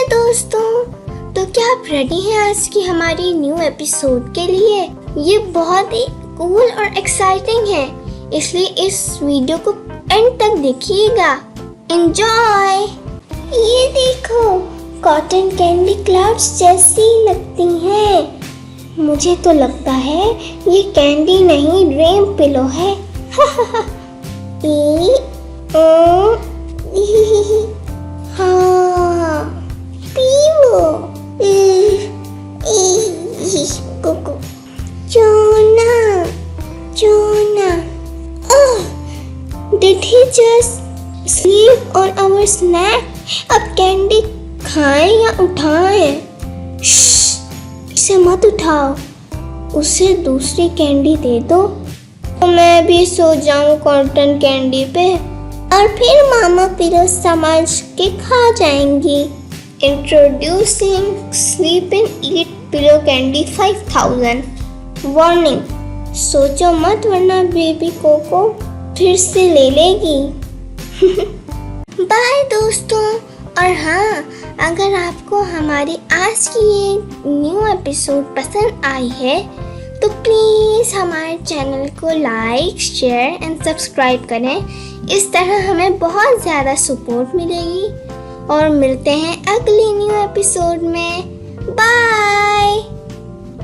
दोस्तों, तो क्या आप रेडी हैं आज की हमारी न्यू एपिसोड के लिए? ये बहुत ही कूल और एक्साइटिंग है, इसलिए इस वीडियो को एंड तक देखिएगा। एंजॉय। ये देखो, कॉटन कैंडी क्लाउड्स जैसी लगती हैं। मुझे तो लगता है ये कैंडी नहीं ड्रीम पिलो है। हाँ, pillow. Jonah, Jonah. Oh, did he just sleep on our snack? अब कैंडी खाएं या उठाएं? इसे मत उठाओ, उसे दूसरी कैंडी दे दो। तो मैं भी सो जाऊं कॉटन कैंडी पे, और फिर मामा पिलो समझ के खा जाएंगी। Introducing Sleep and Eat Pillow Candy 5000. Warning, सोचो मत वरना बेबी कोको फिर से ले लेगी। बाय दोस्तों। और हाँ, अगर आपको हमारी आज की ये न्यू एपिसोड पसंद आई है तो प्लीज़ हमारे चैनल को लाइक, शेयर एंड सब्सक्राइब करें। इस तरह हमें बहुत ज़्यादा सपोर्ट मिलेगी। और मिलते हैं अगली न्यू एपिसोड में। बाय।